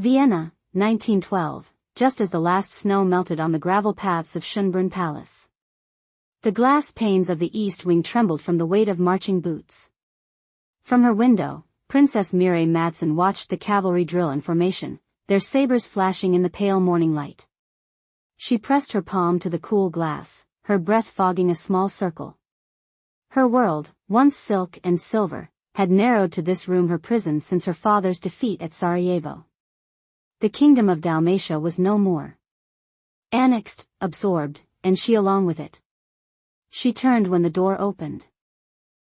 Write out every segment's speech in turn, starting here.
Vienna, 1912, just as the last snow melted on the gravel paths of Schönbrunn Palace. The glass panes of the east wing trembled from the weight of marching boots. From her window, Princess Mireille Madsen watched the cavalry drill in formation, their sabers flashing in the pale morning light. She pressed her palm to the cool glass, her breath fogging a small circle. Her world, once silk and silver, had narrowed to this room, her prison since her father's defeat at Sarajevo. The kingdom of Dalmatia was no more. Annexed, absorbed, and she along with it. She turned when the door opened.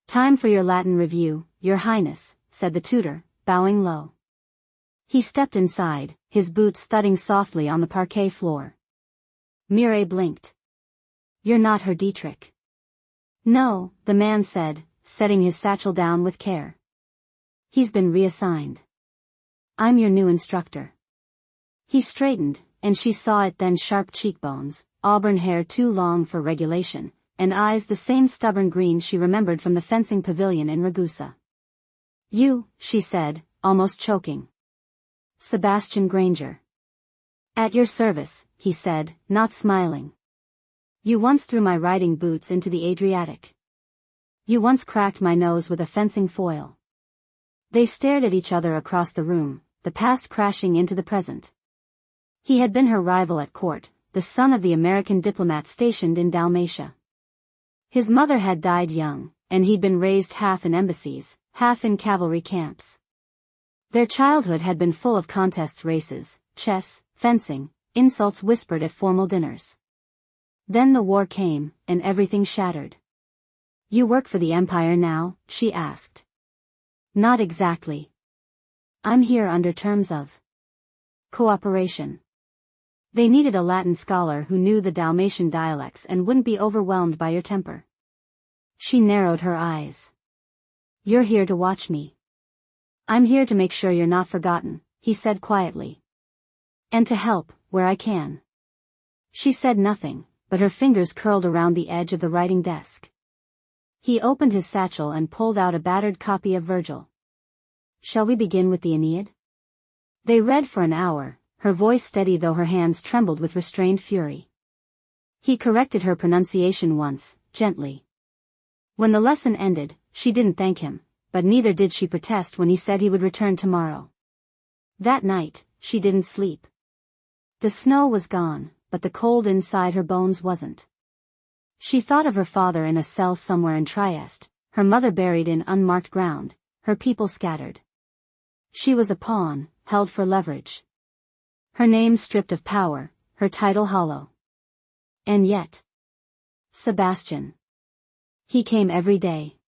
"Time for your Latin review, Your Highness," said the tutor, bowing low. He stepped inside, his boots thudding softly on the parquet floor. Mireille blinked. "You're not Herr Dietrich." "No," the man said, setting his satchel down with care. "He's been reassigned. I'm your new instructor." He straightened, and she saw it then: sharp cheekbones, auburn hair too long for regulation, and eyes the same stubborn green she remembered from the fencing pavilion in Ragusa. "You," she said, almost choking. "Sebastién Granger." "At your service," he said, not smiling. "You once threw my riding boots into the Adriatic. You once cracked my nose with a fencing foil." They stared at each other across the room, the past crashing into the present. He had been her rival at court, the son of the American diplomat stationed in Dalmatia. His mother had died young, and he'd been raised half in embassies, half in cavalry camps. Their childhood had been full of contests, races, chess, fencing, insults whispered at formal dinners. Then the war came, and everything shattered. "You work for the Empire now?" she asked. "Not exactly. I'm here under terms of cooperation." They needed a Latin scholar who knew the Dalmatian dialects and wouldn't be overwhelmed by your temper. She narrowed her eyes. "You're here to watch me." "I'm here to make sure you're not forgotten," he said quietly. "And to help, where I can." She said nothing, but her fingers curled around the edge of the writing desk. He opened his satchel and pulled out a battered copy of Virgil. "Shall we begin with the Aeneid?" They read for an hour, her voice steady though her hands trembled with restrained fury. He corrected her pronunciation once, gently. When the lesson ended, she didn't thank him, but neither did she protest when he said he would return tomorrow. That night, she didn't sleep. The snow was gone, but the cold inside her bones wasn't. She thought of her father in a cell somewhere in Trieste, her mother buried in unmarked ground, her people scattered. She was a pawn, held for leverage. Her name stripped of power, her title hollow. And yet, Sebastián. He came every day.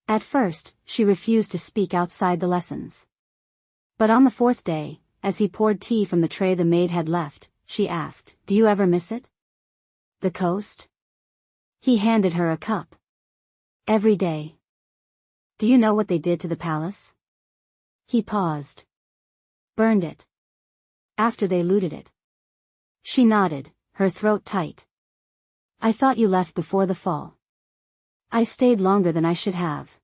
At first, she refused to speak outside the lessons. But on the fourth day, as he poured tea from the tray the maid had left, she asked, "Do you ever miss it? The coast?" He handed her a cup. "Every day." "Do you know what they did to the palace?" He paused. "Burned it. After they looted it." She nodded, her throat tight. "I thought you left before the fall." "I stayed longer than I should have."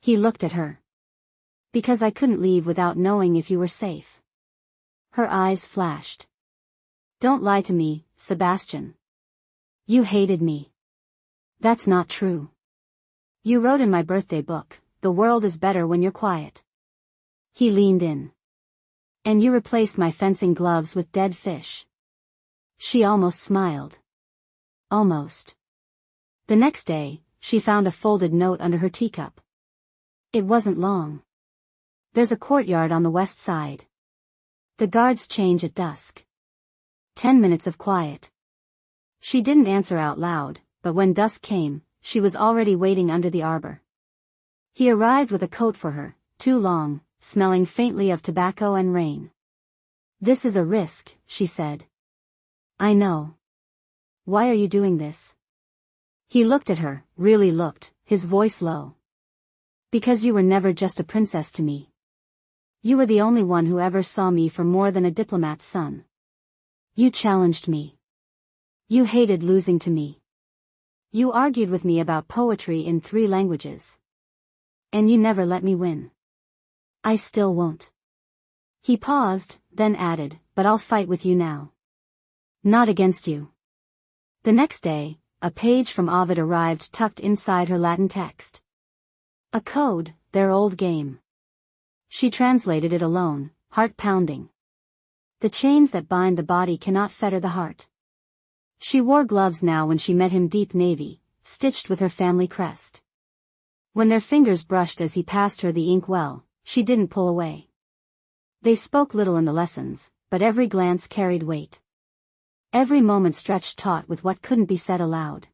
He looked at her. "Because I couldn't leave without knowing if you were safe." Her eyes flashed. "Don't lie to me, Sebastián. You hated me." "That's not true. You wrote in my birthday book, 'The world is better when you're quiet.'" He leaned in. "And you replaced my fencing gloves with dead fish." She almost smiled. Almost. The next day, she found a folded note under her teacup. It wasn't long. "There's a courtyard on the west side. The guards change at dusk. 10 minutes of quiet." She didn't answer out loud, but when dusk came, she was already waiting under the arbor. He arrived with a coat for her, too long, smelling faintly of tobacco and rain. "This is a risk," she said. "I know. Why are you doing this?" He looked at her, really looked, his voice low. "Because you were never just a princess to me. You were the only one who ever saw me for more than a diplomat's son. You challenged me. You hated losing to me. You argued with me about poetry in 3 languages. And you never let me win. I still won't." He paused, then added, "But I'll fight with you now. Not against you." The next day, a page from Ovid arrived tucked inside her Latin text. A code, their old game. She translated it alone, heart pounding. The chains that bind the body cannot fetter the heart. She wore gloves now when she met him, deep navy, stitched with her family crest. When their fingers brushed as he passed her the ink well, she didn't pull away. They spoke little in the lessons, but every glance carried weight. Every moment stretched taut with what couldn't be said aloud.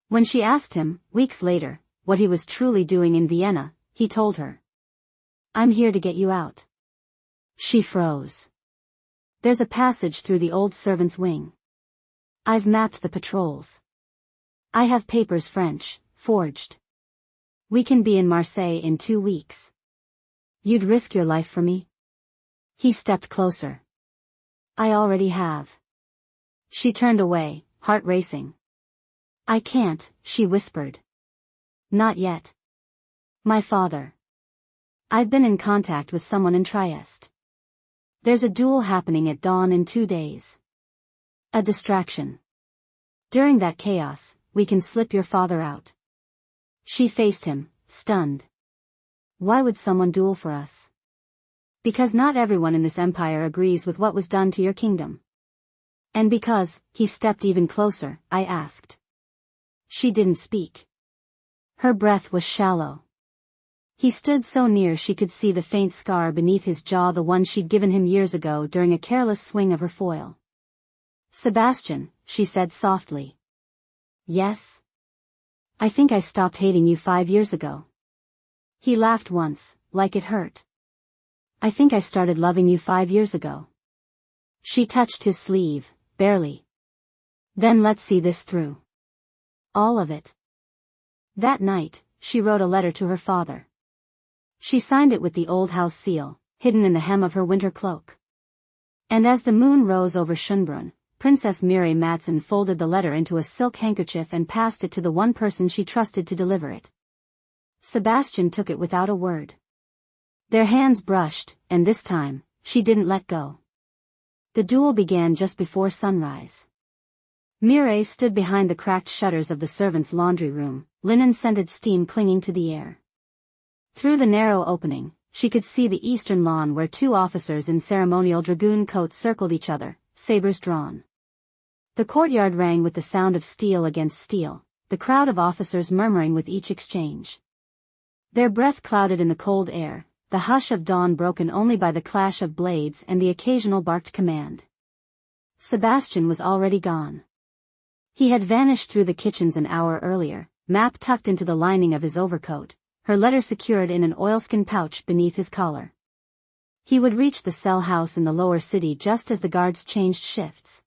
When she asked him, weeks later, what he was truly doing in Vienna, he told her, "I'm here to get you out." She froze. "There's a passage through the old servants' wing. I've mapped the patrols. I have papers French, forged. We can be in Marseille in 2 weeks. You'd risk your life for me?" He stepped closer. "I already have." She turned away, heart racing. "I can't," she whispered. "Not yet. My father. I've been in contact with someone in Trieste. There's a duel happening at dawn in 2 days. A distraction. During that chaos, we can slip your father out." She faced him, stunned. "Why would someone duel for us?" "Because not everyone in this empire agrees with what was done to your kingdom." "And because," he stepped even closer, "I asked." She didn't speak. Her breath was shallow. He stood so near she could see the faint scar beneath his jaw, the one she'd given him years ago during a careless swing of her foil. "Sebastian," she said softly. "Yes? I think I stopped hating you 5 years ago." He laughed once, like it hurt. "I think I started loving you 5 years ago." She touched his sleeve, barely. "Then let's see this through. All of it." That night, she wrote a letter to her father. She signed it with the old house seal, hidden in the hem of her winter cloak. And as the moon rose over Schönbrunn, Princess Mireille Madsen folded the letter into a silk handkerchief and passed it to the one person she trusted to deliver it. Sebastian took it without a word. Their hands brushed, and this time, she didn't let go. The duel began just before sunrise. Mireille stood behind the cracked shutters of the servants' laundry room, linen-scented steam clinging to the air. Through the narrow opening, she could see the eastern lawn where 2 officers in ceremonial dragoon coats circled each other, sabers drawn. The courtyard rang with the sound of steel against steel, the crowd of officers murmuring with each exchange. Their breath clouded in the cold air, the hush of dawn broken only by the clash of blades and the occasional barked command. Sebastian was already gone. He had vanished through the kitchens an hour earlier, map tucked into the lining of his overcoat, her letter secured in an oilskin pouch beneath his collar. He would reach the cell house in the lower city just as the guards changed shifts.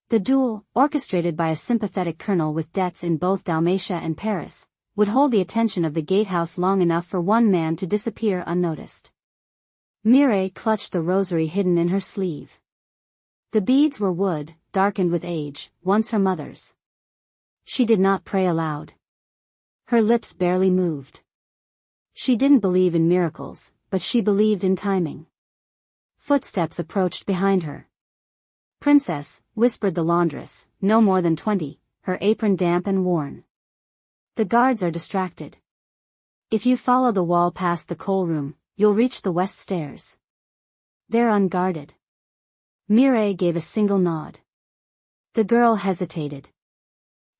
The duel, orchestrated by a sympathetic colonel with debts in both Dalmatia and Paris, would hold the attention of the gatehouse long enough for one man to disappear unnoticed. Mireille clutched the rosary hidden in her sleeve. The beads were wood, darkened with age, once her mother's. She did not pray aloud. Her lips barely moved. She didn't believe in miracles, but she believed in timing. Footsteps approached behind her. "Princess," whispered the laundress, no more than 20, her apron damp and worn. "The guards are distracted. If you follow the wall past the coal room, you'll reach the west stairs. They're unguarded." Mireille gave a single nod. The girl hesitated.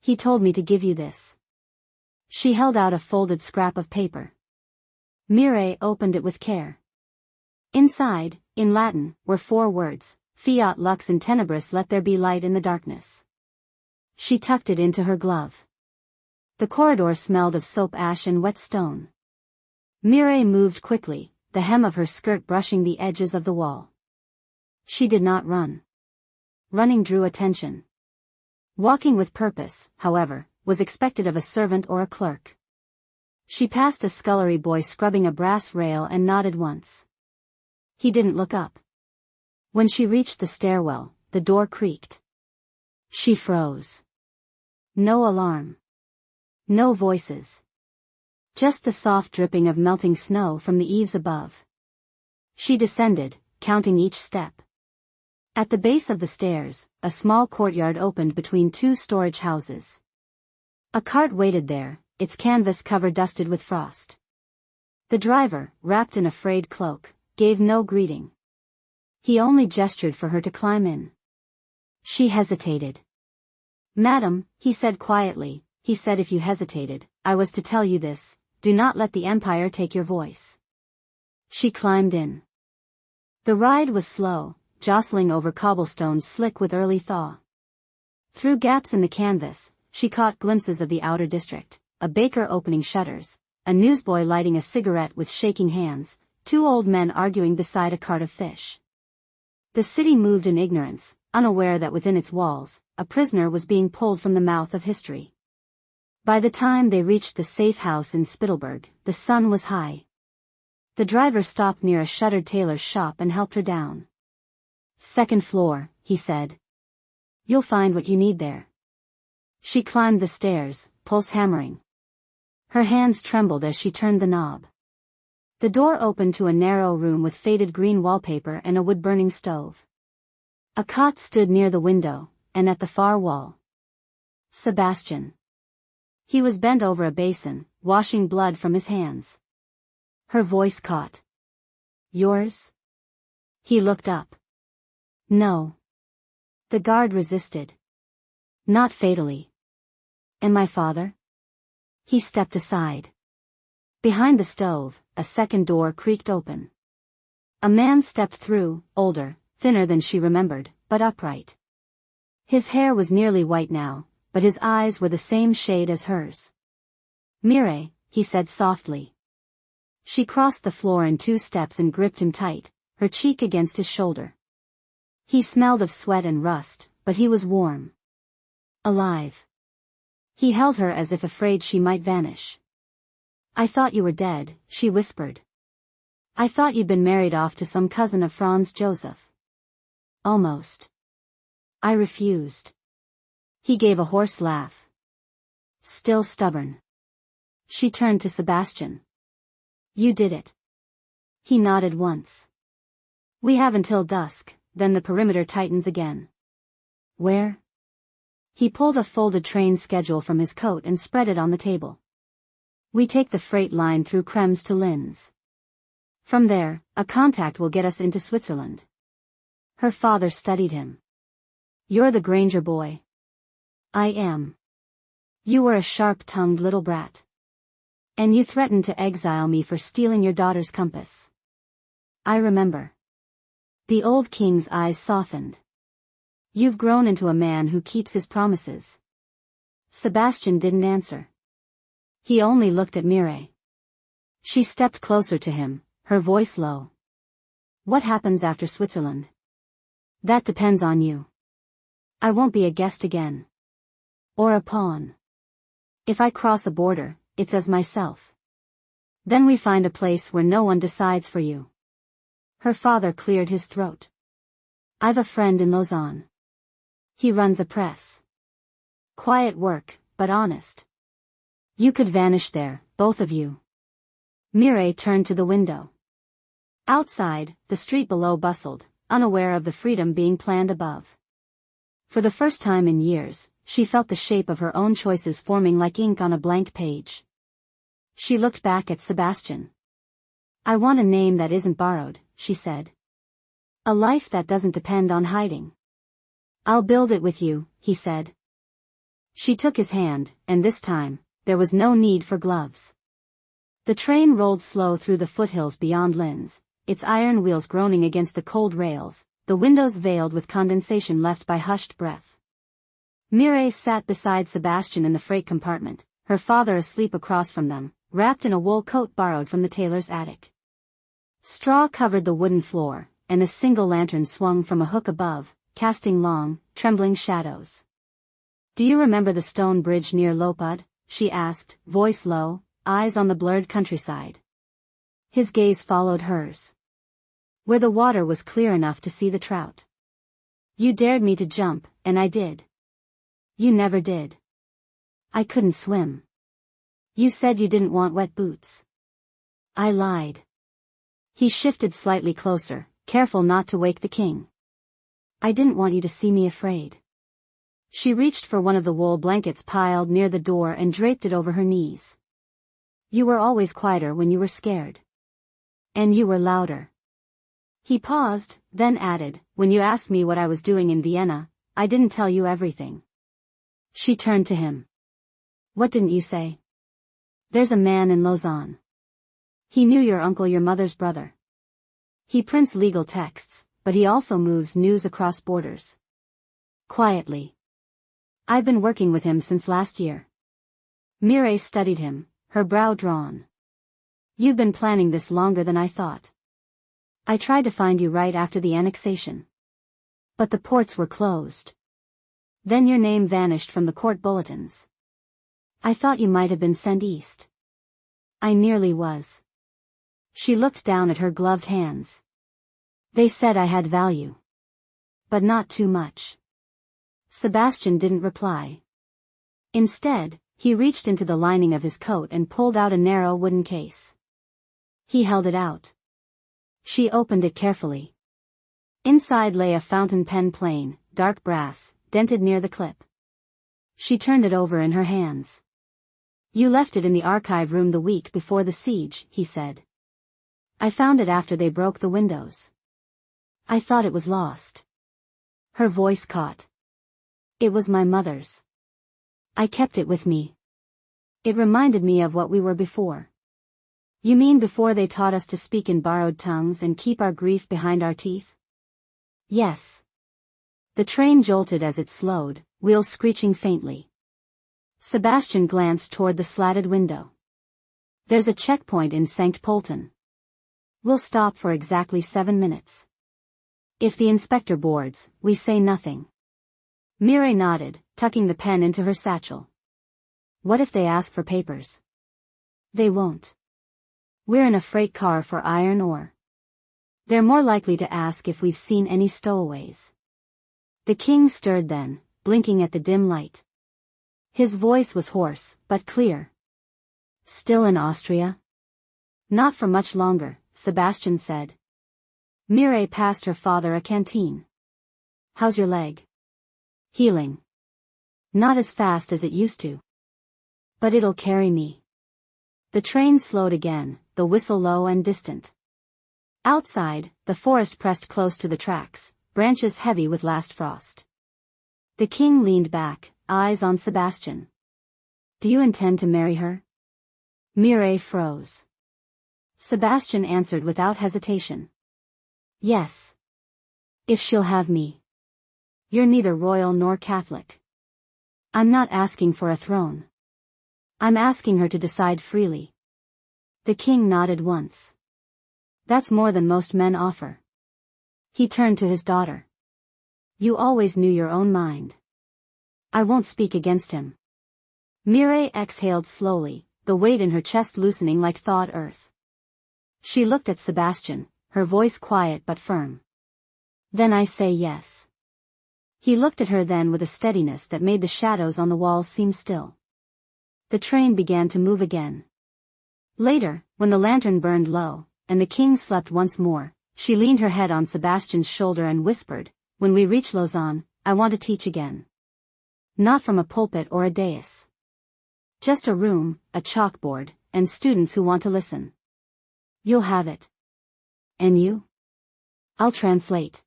"He told me to give you this." She held out a folded scrap of paper. Mireille opened it with care. Inside, in Latin, were 4 words, "Fiat lux in tenebris, let there be light in the darkness." She tucked it into her glove. The corridor smelled of soap ash and wet stone. Mireille moved quickly, the hem of her skirt brushing the edges of the wall. She did not run. Running drew attention. Walking with purpose, however, was expected of a servant or a clerk. She passed a scullery boy scrubbing a brass rail and nodded once. He didn't look up. When she reached the stairwell, the door creaked. She froze. No alarm. No voices. Just the soft dripping of melting snow from the eaves above. She descended, counting each step. At the base of the stairs, a small courtyard opened between two storage houses. A cart waited there, its canvas cover dusted with frost. The driver, wrapped in a frayed cloak, gave no greeting. He only gestured for her to climb in. She hesitated. "Madam," he said quietly, "he said if you hesitated, I was to tell you this, do not let the Empire take your voice." She climbed in. The ride was slow, jostling over cobblestones slick with early thaw. Through gaps in the canvas, she caught glimpses of the outer district, a baker opening shutters, a newsboy lighting a cigarette with shaking hands, two old men arguing beside a cart of fish. The city moved in ignorance, unaware that within its walls, a prisoner was being pulled from the mouth of history. By the time they reached the safe house in Spittelberg, the sun was high. The driver stopped near a shuttered tailor's shop and helped her down. "Second floor," he said. "You'll find what you need there." She climbed the stairs, pulse hammering. Her hands trembled as she turned the knob. The door opened to a narrow room with faded green wallpaper and a wood-burning stove. A cot stood near the window, and at the far wall, Sebastián. He was bent over a basin, washing blood from his hands. Her voice caught. "Yours?" He looked up. "No." The guard resisted. "Not fatally." "And my father?" He stepped aside. Behind the stove, a second door creaked open. A man stepped through, older, thinner than she remembered, but upright. His hair was nearly white now, but his eyes were the same shade as hers. "Mireille," he said softly. She crossed the floor in 2 steps and gripped him tight, her cheek against his shoulder. He smelled of sweat and rust, but he was warm. Alive. He held her as if afraid she might vanish. "I thought you were dead," she whispered. "I thought you'd been married off to some cousin of Franz Joseph." "Almost." "I refused." He gave a hoarse laugh. "Still stubborn." She turned to Sebastián. "You did it." He nodded once. "We have until dusk, then the perimeter tightens again." "Where?" He pulled a folded train schedule from his coat and spread it on the table. "We take the freight line through Krems to Linz. From there, a contact will get us into Switzerland." Her father studied him. "You're the Granger boy." "I am." "You were a sharp-tongued little brat. And you threatened to exile me for stealing your daughter's compass." "I remember." The old king's eyes softened. "You've grown into a man who keeps his promises." Sebastián didn't answer. He only looked at Mireille. She stepped closer to him, her voice low. "What happens after Switzerland?" "That depends on you." "I won't be a guest again. Or a pawn. If I cross a border, it's as myself. Then we find a place where no one decides for you." Her father cleared his throat. "I've a friend in Lausanne. He runs a press. Quiet work, but honest. You could vanish there, both of you." Mireille turned to the window. Outside, the street below bustled, unaware of the freedom being planned above. For the first time in years, she felt the shape of her own choices forming like ink on a blank page. She looked back at Sebastián. "I want a name that isn't borrowed," she said. "A life that doesn't depend on hiding." "I'll build it with you," he said. She took his hand, and this time, there was no need for gloves. The train rolled slow through the foothills beyond Linz, its iron wheels groaning against the cold rails, the windows veiled with condensation left by hushed breath. Mireille sat beside Sebastián in the freight compartment, her father asleep across from them, wrapped in a wool coat borrowed from the tailor's attic. Straw covered the wooden floor, and a single lantern swung from a hook above, casting long, trembling shadows. "Do you remember the stone bridge near Lopud?" she asked, voice low, eyes on the blurred countryside. His gaze followed hers. "Where the water was clear enough to see the trout. You dared me to jump, and I did. You never did. I couldn't swim. You said you didn't want wet boots. I lied." He shifted slightly closer, careful not to wake the king. I didn't want you to see me afraid. She reached for one of the wool blankets piled near the door and draped it over her knees. You were always quieter when you were scared. And you were louder. He paused, then added, when you asked me what I was doing in Vienna, I didn't tell you everything. She turned to him. What didn't you say? There's a man in Lausanne. He knew your uncle, your mother's brother. He prints legal texts, but he also moves news across borders. Quietly. I've been working with him since last year. Mireille studied him, her brow drawn. You've been planning this longer than I thought. I tried to find you right after the annexation. But the ports were closed. Then your name vanished from the court bulletins. I thought you might have been sent east. I nearly was. She looked down at her gloved hands. They said I had value. But not too much. Sebastián didn't reply. Instead, he reached into the lining of his coat and pulled out a narrow wooden case. He held it out. She opened it carefully. Inside lay a fountain pen, plain, dark brass, dented near the clip. She turned it over in her hands. You left it in the archive room the week before the siege, he said. I found it after they broke the windows. I thought it was lost. Her voice caught. It was my mother's. I kept it with me. It reminded me of what we were before. You mean before they taught us to speak in borrowed tongues and keep our grief behind our teeth? Yes. The train jolted as it slowed, wheels screeching faintly. Sebastián glanced toward the slatted window. There's a checkpoint in St. Polten. We'll stop for exactly 7 minutes. If the inspector boards, we say nothing. Mireille nodded, tucking the pen into her satchel. What if they ask for papers? They won't. We're in a freight car for iron ore. They're more likely to ask if we've seen any stowaways. The king stirred then, blinking at the dim light. His voice was hoarse, but clear. Still in Austria? Not for much longer, Sebastián said. Mireille passed her father a canteen. How's your leg? Healing. Not as fast as it used to. But it'll carry me. The train slowed again, the whistle low and distant. Outside, the forest pressed close to the tracks, branches heavy with last frost. The king leaned back, eyes on Sebastián. Do you intend to marry her? Mireille froze. Sebastián answered without hesitation. Yes. If she'll have me. You're neither royal nor Catholic. I'm not asking for a throne. I'm asking her to decide freely. The king nodded once. That's more than most men offer. He turned to his daughter. You always knew your own mind. I won't speak against him. Mireille exhaled slowly, the weight in her chest loosening like thawed earth. She looked at Sebastián, her voice quiet but firm. Then I say yes. He looked at her then with a steadiness that made the shadows on the walls seem still. The train began to move again. Later, when the lantern burned low, and the king slept once more, she leaned her head on Sebastián's shoulder and whispered, when we reach Lausanne, I want to teach again. Not from a pulpit or a dais. Just a room, a chalkboard, and students who want to listen. You'll have it. And you? I'll translate.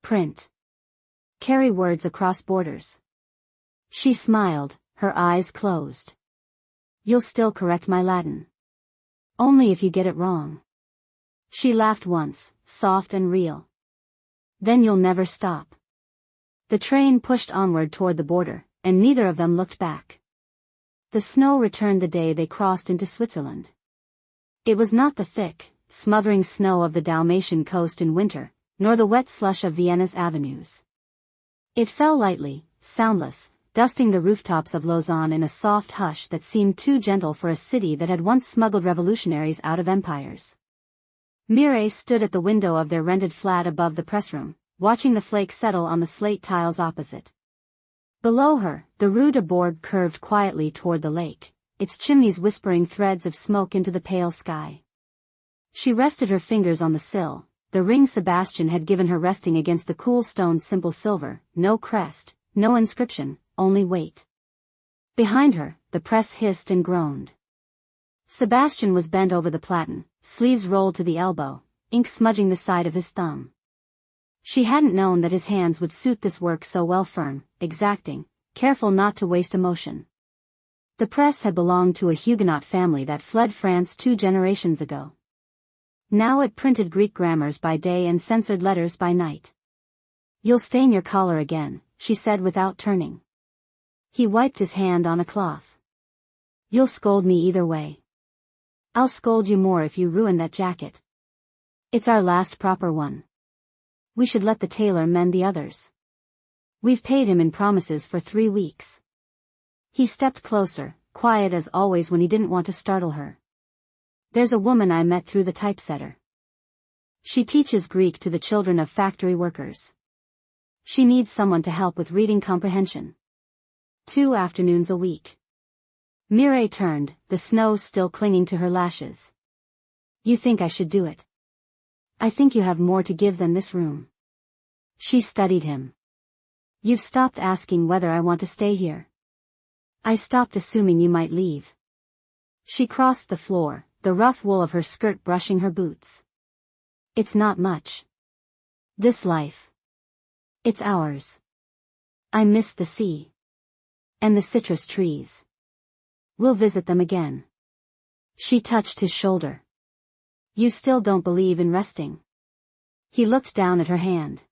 Print. Carry words across borders. She smiled, her eyes closed. You'll still correct my Latin. Only if you get it wrong. She laughed once, soft and real. Then you'll never stop. The train pushed onward toward the border, and neither of them looked back. The snow returned the day they crossed into Switzerland. It was not the thick, smothering snow of the Dalmatian coast in winter, nor the wet slush of Vienna's avenues. It fell lightly, soundless, dusting the rooftops of Lausanne in a soft hush that seemed too gentle for a city that had once smuggled revolutionaries out of empires. Mireille stood at the window of their rented flat above the pressroom, watching the flakes settle on the slate tiles opposite. Below her, the Rue de Bourg curved quietly toward the lake, its chimneys whispering threads of smoke into the pale sky. She rested her fingers on the sill, the ring Sebastián had given her resting against the cool stone's simple silver, no crest, no inscription, only weight. Behind her, the press hissed and groaned. Sebastián was bent over the platen, sleeves rolled to the elbow, ink smudging the side of his thumb. She hadn't known that his hands would suit this work so well, firm, exacting, careful not to waste emotion. The press had belonged to a Huguenot family that fled France 2 generations ago. Now it printed Greek grammars by day and censored letters by night. "You'll stain your collar again," she said without turning. He wiped his hand on a cloth. "You'll scold me either way. I'll scold you more if you ruin that jacket. It's our last proper one. We should let the tailor mend the others. We've paid him in promises for 3 weeks." He stepped closer, quiet as always when he didn't want to startle her. "There's a woman I met through the typesetter. She teaches Greek to the children of factory workers. She needs someone to help with reading comprehension. 2 afternoons a week." Mireille turned, the snow still clinging to her lashes. "You think I should do it? I think you have more to give than this room." She studied him. "You've stopped asking whether I want to stay here. I stopped assuming you might leave." She crossed the floor, the rough wool of her skirt brushing her boots. "It's not much. This life. It's ours. I miss the sea. And the citrus trees. We'll visit them again." She touched his shoulder. "You still don't believe in resting?" He looked down at her hand.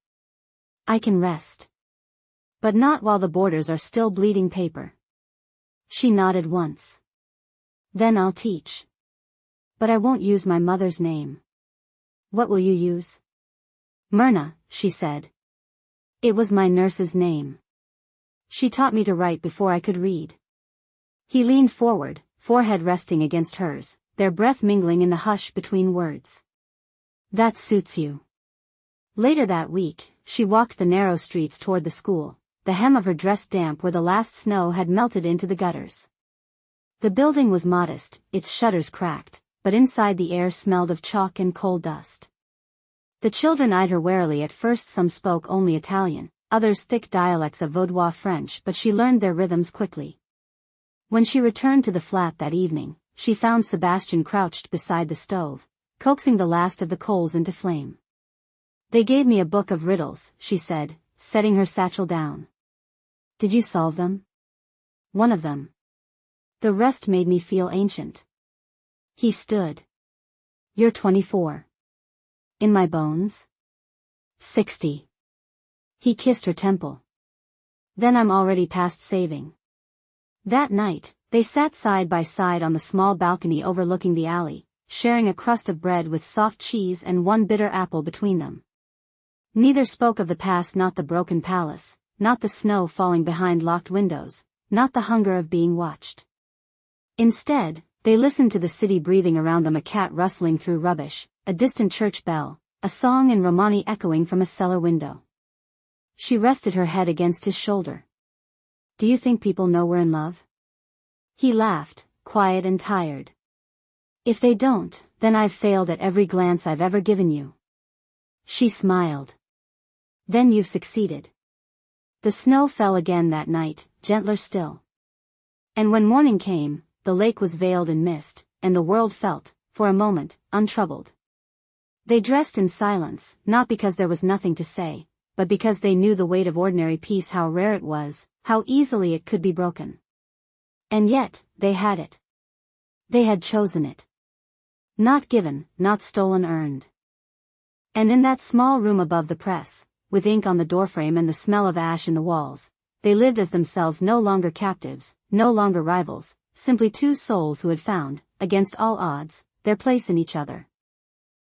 "I can rest. But not while the borders are still bleeding paper." She nodded once. "Then I'll teach. But I won't use my mother's name." "What will you use?" "Myrna," she said. "It was my nurse's name. She taught me to write before I could read." He leaned forward, forehead resting against hers, their breath mingling in the hush between words. "That suits you." Later that week, she walked the narrow streets toward the school, the hem of her dress damp where the last snow had melted into the gutters. The building was modest, its shutters cracked, but inside the air smelled of chalk and coal dust. The children eyed her warily. At first some spoke only Italian, others thick dialects of Vaudois French, but she learned their rhythms quickly. When she returned to the flat that evening, she found Sebastián crouched beside the stove, coaxing the last of the coals into flame. "They gave me a book of riddles," she said, setting her satchel down. "Did you solve them?" "One of them. The rest made me feel ancient." He stood. "You're 24. In my bones?" 60. He kissed her temple. "Then I'm already past saving." That night, they sat side by side on the small balcony overlooking the alley, sharing a crust of bread with soft cheese and one bitter apple between them. Neither spoke of the past, not the broken palace, not the snow falling behind locked windows, not the hunger of being watched. Instead, they listened to the city breathing around them, a cat rustling through rubbish, a distant church bell, a song in Romani echoing from a cellar window. She rested her head against his shoulder. "Do you think people know we're in love?" He laughed, quiet and tired. "If they don't, then I've failed at every glance I've ever given you." She smiled. "Then you've succeeded." The snow fell again that night, gentler still. And when morning came, the lake was veiled in mist, and the world felt, for a moment, untroubled. They dressed in silence, not because there was nothing to say, but because they knew the weight of ordinary peace, how rare it was, how easily it could be broken. And yet, they had it. They had chosen it. Not given, not stolen, earned. And in that small room above the press, with ink on the doorframe and the smell of ash in the walls, they lived as themselves, no longer captives, no longer rivals, simply 2 souls who had found, against all odds, their place in each other.